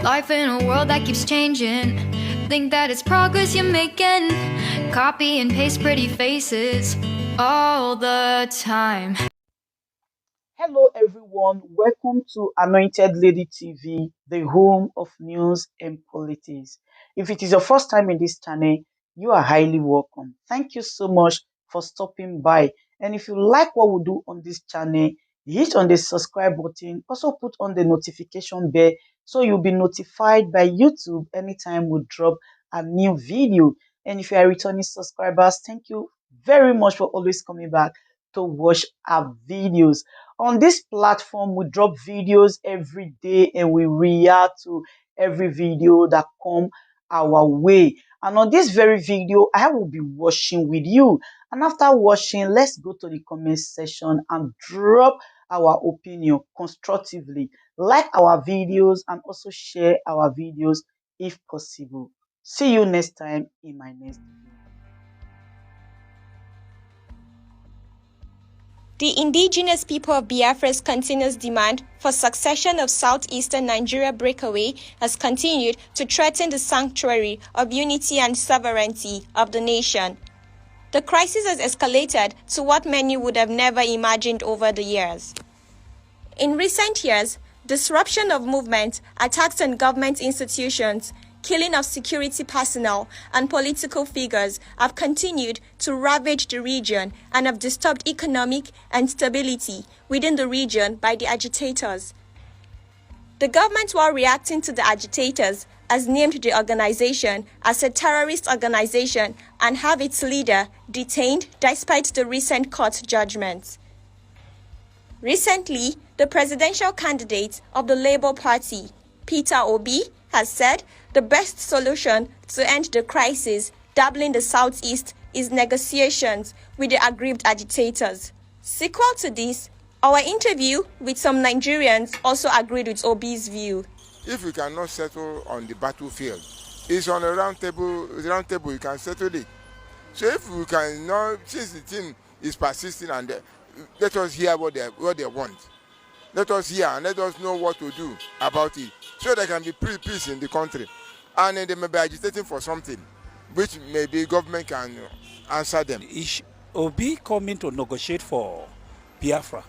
Life in a world that keeps changing. Think that it's progress you're making. Copy and paste pretty faces all the time. Hello, everyone. Welcome to Anointed Lady TV, the home of news and politics. If it is your first time in this channel, you are highly welcome. Thank you so much for stopping by. And if you like what we do on this channel, hit on the subscribe button. Also put on the notification bell so you'll be notified by YouTube anytime we drop a new video. And if you are returning subscribers, thank you very much for always coming back to watch our videos. On this platform, we drop videos every day and we react to every video that come our way. And on this very video, I will be watching with you. And after watching, let's go to the comment section and drop our opinion constructively. Like our videos and also share our videos if possible. See you next time in my next video. The indigenous people of Biafra's continuous demand for succession of Southeastern Nigeria breakaway has continued to threaten the sanctuary of unity and sovereignty of the nation. The crisis has escalated to what many would have never imagined over the years. In recent years, disruption of movement, attacks on government institutions, killing of security personnel and political figures have continued to ravage the region and have disturbed economic and stability within the region by the agitators. The government, while reacting to the agitators, has named the organization as a terrorist organization and have its leader detained despite the recent court judgments. Recently, the presidential candidate of the Labour Party, Peter Obi, has said the best solution to end the crisis doubling the Southeast is negotiations with the aggrieved agitators. Sequel to this, our interview with some Nigerians also agreed with Obi's view. If we cannot settle on the battlefield, it's on a round table you can settle it. So if we cannot, since the thing is persisting, and let us hear what they want. Let us hear and let us know what to do about it, so there can be peace in the country. And they may be agitating for something, which maybe government can answer them. Is Obi coming to negotiate for Biafra?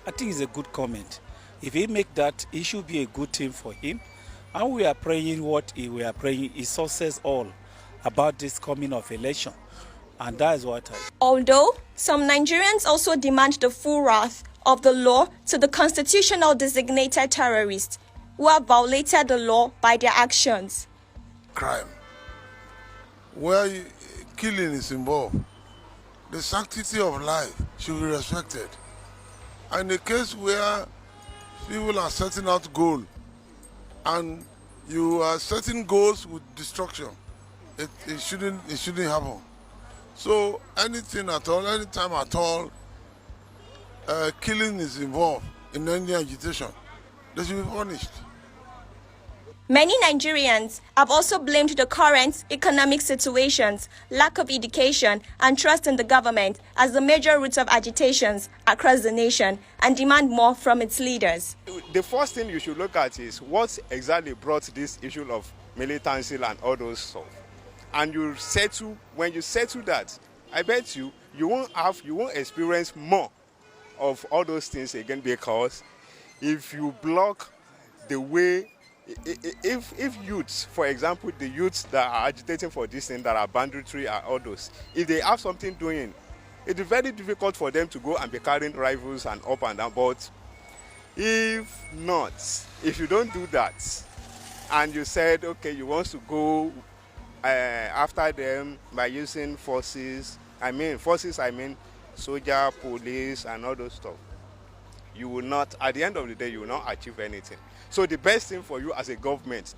I think it's a good comment. If he make that, it should be a good thing for him. And we are praying we are praying is success all about this coming of election. And that is what I... Although some Nigerians also demand the full wrath of the law to the constitutional designated terrorists who have violated the law by their actions. Crime, where killing is involved, the sanctity of life should be respected. And in a case where people are setting out goal and you are setting goals with destruction, it shouldn't happen. So anything at all, anytime at all, killing is involved in any agitation, they should be punished. Many Nigerians have also blamed the current economic situations, lack of education, and trust in the government as the major roots of agitations across the nation and demand more from its leaders. The first thing you should look at is what exactly brought this issue of militancy and all those stuff. And when you settle that, I bet you won't experience more of all those things again, because if you block the way, if youths, for example, the youths that are agitating for this thing, that are banditry and all those, if they have something doing, it is very difficult for them to go and be carrying rifles and up and down. But if not, if you don't do that, and you said, okay, you want to go after them by using forces, I mean soldier, police, and all those stuff, you will not, at the end of the day, you will not achieve anything. So the best thing for you as a government,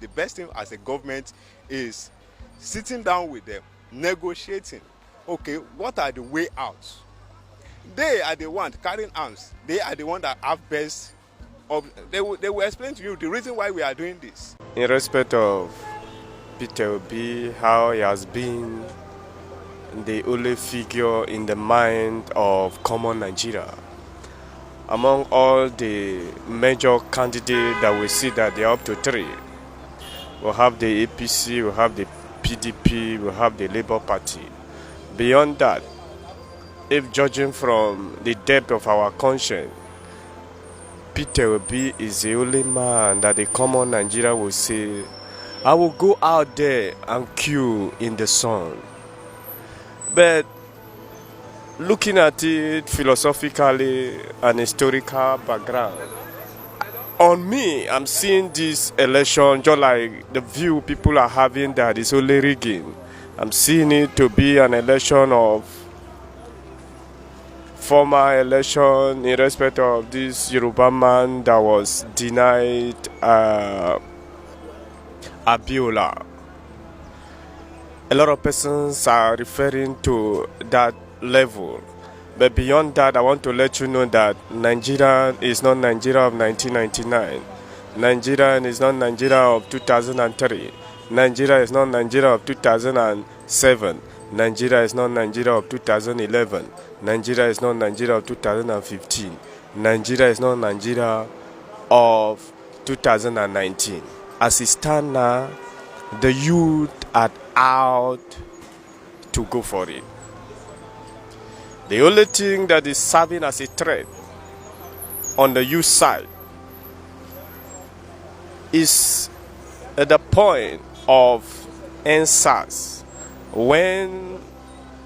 is sitting down with them, negotiating. Okay, what are the way out? They are the ones carrying arms. They are the ones that have best. They will explain to you the reason why we are doing this. In respect of Peter Obi, how he has been the only figure in the mind of common Nigeria, among all the major candidates that we see that they are up to 3. We have the APC, we have the PDP, we have the Labour Party. Beyond that, if judging from the depth of our conscience, Peter Obi is the only man that the common Nigeria will say, I will go out there and queue in the sun. But looking at it philosophically and historical background, on me, I'm seeing this election just like the view people are having that it's only rigging. I'm seeing it to be an election of former election in respect of this Yoruba man that was denied Abiola. A lot of persons are referring to that level. But beyond that, I want to let you know that Nigeria is not Nigeria of 1999. Nigeria is not Nigeria of 2003. Nigeria is not Nigeria of 2007. Nigeria is not Nigeria of 2011. Nigeria is not Nigeria of 2015. Nigeria is not Nigeria of 2019. As it stands now, the youth are out to go for it. The only thing that is serving as a threat on the youth side is at the point of NSAS, when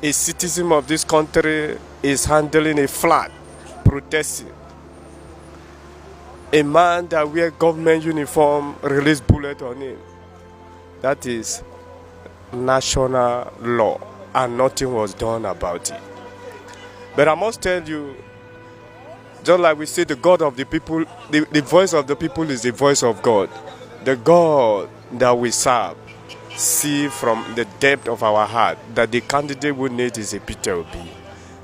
a citizen of this country is handling a flag, protesting. A man that wears government uniform release bullet on him. That is national law, and nothing was done about it. But I must tell you, just like we say, the God of the people, the voice of the people is the voice of God. The God that we serve, see from the depth of our heart that the candidate we need is a Peter Obi.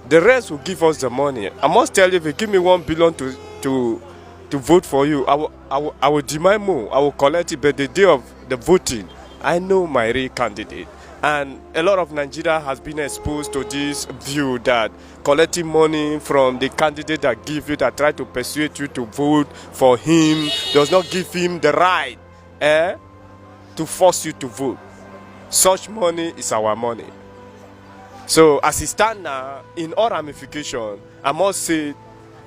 The rest will give us the money. I must tell you, if you give me 1 billion to vote for you, I will demand more. I will collect it. But the day of the voting, I know my real candidate. And a lot of Nigeria has been exposed to this view that collecting money from the candidate that give you, that try to persuade you to vote for him, does not give him the right to force you to vote. Such money is our money. So as it stands now, in all ramifications, I must say,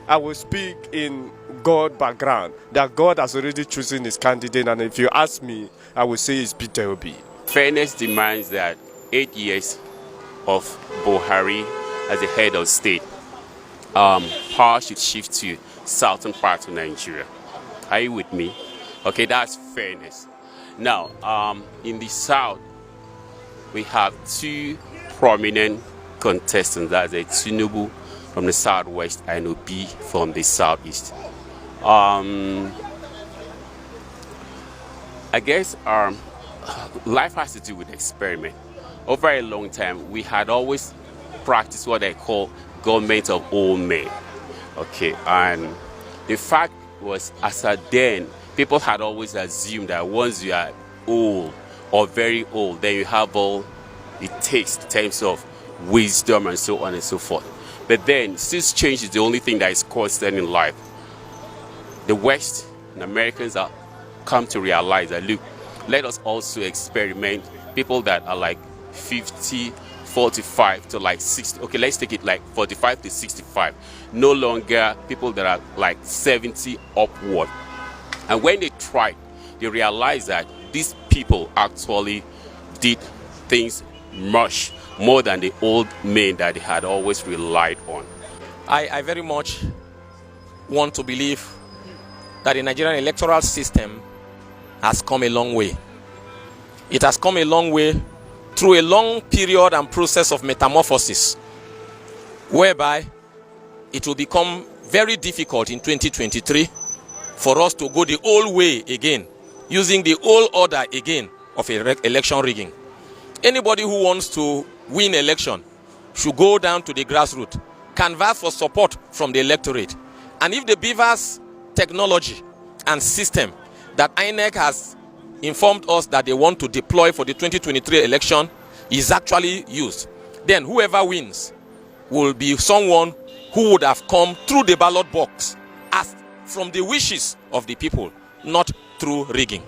I will speak in God background, that God has already chosen his candidate, and if you ask me, I will say it's Peter Obi. Fairness demands that 8 years of Buhari as the head of state, power should shift to southern part of Nigeria. Are you with me? Okay, that's fairness. Now, in the south, we have 2 prominent contestants. That's a Tinubu from the southwest and Obi from the southeast. I guess life has to do with experiment. Over a long time, we had always practiced what I call government of old men. Okay, and the fact was, as at then, people had always assumed that once you are old or very old, then you have all it takes in terms of wisdom and so on and so forth. But then, since change is the only thing that is constant in life, the West and Americans are come to realize that, look, let us also experiment people that are like 50, 45 to like 60. Okay, let's take it like 45 to 65. No longer people that are like 70 upward. And when they tried, they realized that these people actually did things much more than the old men that they had always relied on. I very much want to believe that the Nigerian electoral system has come a long way. It has come a long way through a long period and process of metamorphosis, whereby it will become very difficult in 2023 for us to go the old way again, using the old order again of election rigging. Anybody who wants to win election should go down to the grassroots, canvass for support from the electorate. And if the Beavers technology and system that INEC has informed us that they want to deploy for the 2023 election is actually used, then whoever wins will be someone who would have come through the ballot box from the wishes of the people, not through rigging.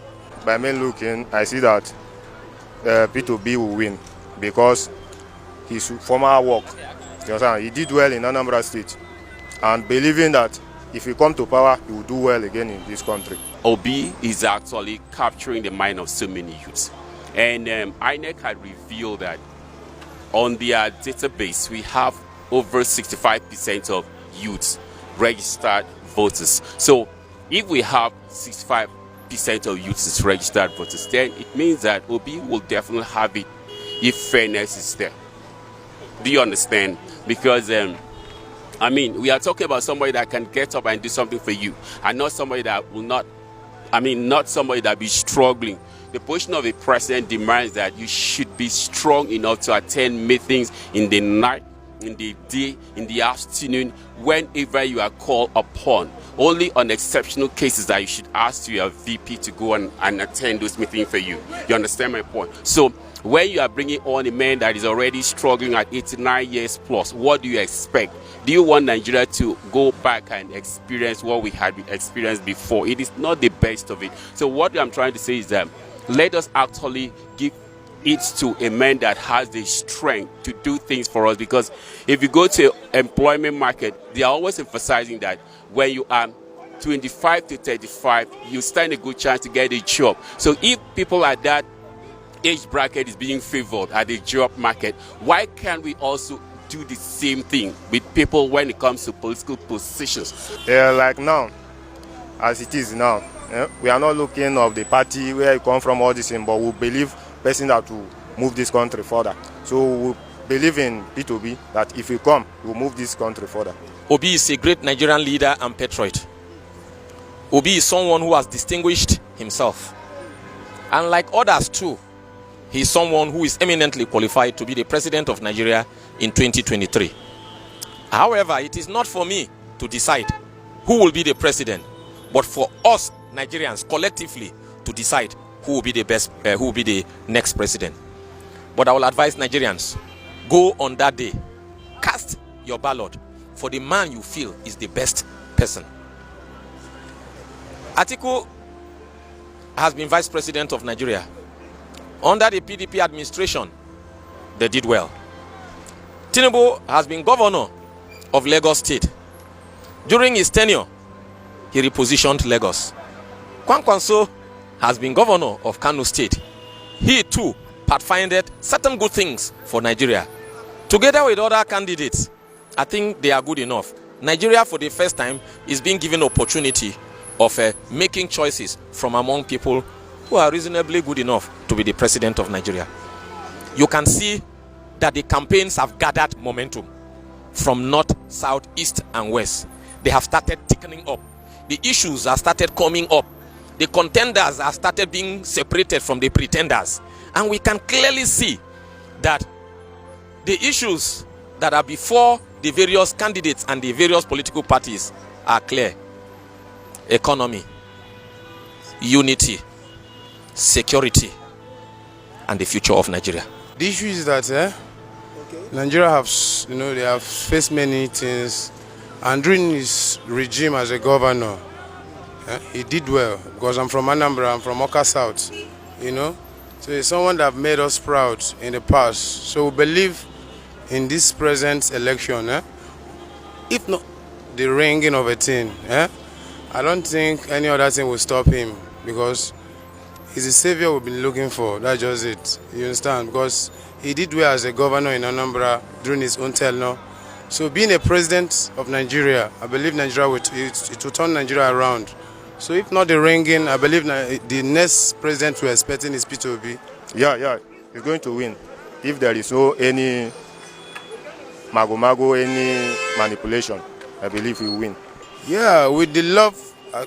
By me looking, I see that P2B will win because his former work, you understand, he did well in Anambra State, and believing that if he come to power, he will do well again in this country. Obi is actually capturing the mind of so many youths. And INEC had revealed that on their database, we have over 65% of youths registered voters. So if we have 65% of youths as registered voters, then it means that Obi will definitely have it if fairness is there. Do you understand? Because I mean, we are talking about somebody that can get up and do something for you, and not somebody that will not, not somebody that be struggling. The position of a president demands that you should be strong enough to attend meetings in the night, in the day, in the afternoon, whenever you are called upon. Only on exceptional cases that you should ask your VP to go and attend those meetings for you. You understand my point? So when you are bringing on a man that is already struggling at 89 years plus, what do you expect? Do you want Nigeria to go back and experience what we had experienced before? It is not the best of it. So what I'm trying to say is that let us actually give it to a man that has the strength to do things for us. Because if you go to employment market, they are always emphasizing that when you are 25 to 35, you stand a good chance to get a job. So if people at that age bracket is being favored at the job market, why can't we also do the same thing with people when it comes to political positions? Yeah, like now, as it is now, we are not looking of the party where you come from, all this thing, but we believe person that will move this country further. So we believe in P2B that if we come, we'll move this country further. Obi is a great Nigerian leader and patriot. Obi is someone who has distinguished himself. And like others too, he is someone who is eminently qualified to be the president of Nigeria in 2023. However, it is not for me to decide who will be the president, but for us Nigerians collectively to decide who will be the best, who will be the next president. But I will advise Nigerians, go on that day, cast your ballot for the man you feel is the best person. Atiku has been vice president of Nigeria. Under the PDP administration, they did well. Tinubu has been governor of Lagos State. During his tenure, he repositioned Lagos. Kwankwanso has been governor of Kano State. He too pathfinded certain good things for Nigeria. Together with other candidates, I think they are good enough. Nigeria, for the first time, is being given opportunity of making choices from among people who are reasonably good enough to be the president of Nigeria. You can see that the campaigns have gathered momentum from north, south, east, and west. They have started thickening up. The issues have started coming up. The contenders have started being separated from the pretenders. And we can clearly see that the issues that are before the various candidates and the various political parties are clear. Economy, unity, security, and the future of Nigeria. The issue is that Nigeria have, they have faced many things, and during his regime as a governor, he did well because I'm from Anambra, I'm from Oka South, so he's someone that made us proud in the past. So we believe in this present election, if not the ringing of a tin, I don't think any other thing will stop him because he's the savior we've been looking for. That's just it. You understand? Because he did well as a governor in Anambra during his own tenure. So being a president of Nigeria, I believe Nigeria it will turn Nigeria around. So if not the ringing, I believe the next president we're expecting is P2B. Yeah, he's going to win. If there is no any mago, any manipulation, I believe he will win. Yeah, with the love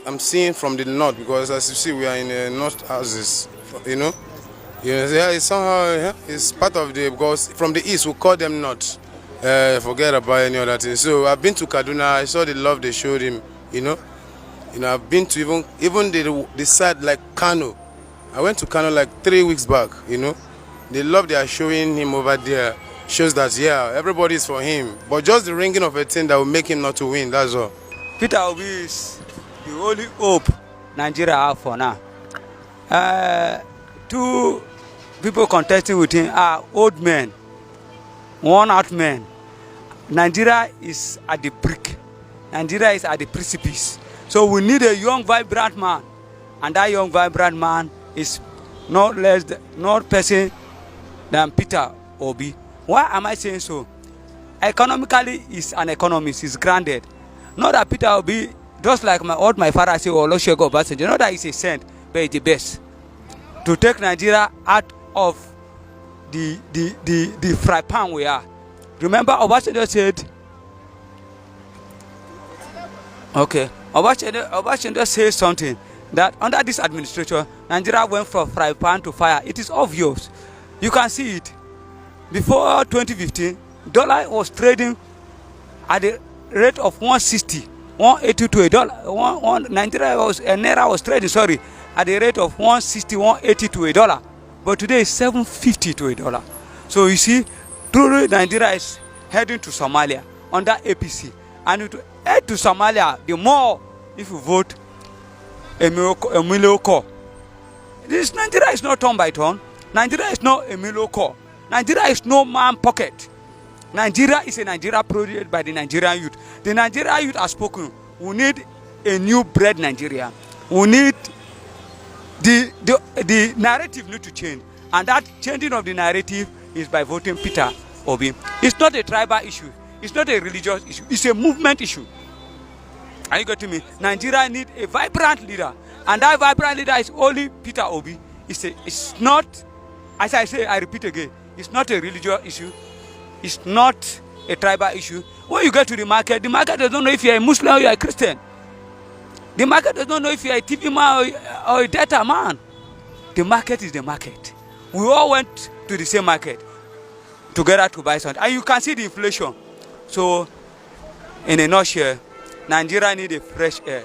I'm seeing from the north, because as you see, we are in the north houses, it's somehow it's part of the, because from the east we call them north. Forget about any other thing. So I've been to Kaduna, I saw the love they showed him, I've been to even the side like Kano. I went to Kano like 3 weeks back, The love they are showing him over there shows that, everybody is for him. But just the ringing of a thing that will make him not to win, that's all. Peter Obi is the only hope Nigeria have for now. Two people contesting with him are old men, worn-out men. Nigeria is at the brink. Nigeria is at the precipice. So we need a young, vibrant man. And that young, vibrant man is not person than Peter Obi. Why am I saying so? Economically, he's an economist. He's grounded. Not that Peter Obi, just like my father say, or Olusegun Obasanjo, not that he's a saint, but he's the best. To take Nigeria out of the fry pan we are. Remember, Obasanjo said, okay, Obasanjo said something that under this administration, Nigeria went from fry pan to fire. It is obvious. You can see it. Before 2015, dollar was trading at the rate of 160, 180 to a dollar. Naira was trading, at the rate of 160, 180 to a dollar. But today it's 750 to a dollar. So you see, truly Nigeria is heading to Somalia under APC. And to head to Somalia, the more if you vote Emilio Ko. This Nigeria is not turn by turn. Nigeria is not Emilio Ko. Nigeria is no man pocket. Nigeria is a Nigeria produced by the Nigerian youth. The Nigerian youth has spoken. We need a new bred Nigeria. We need the narrative need to change. And that changing of the narrative is by voting Peter Obi. It's not a tribal issue. It's not a religious issue. It's a movement issue. Are you getting me? Nigeria needs a vibrant leader. And that vibrant leader is only Peter Obi. It's not, as I say, I repeat again, it's not a religious issue. It's not a tribal issue. When you get to the market does not know if you're a Muslim or you're a Christian. The market does not know if you're a TV man or a data man. The market is the market. We all went to the same market together to buy something. And you can see the inflation. So, in a nutshell, Nigeria needs a fresh air.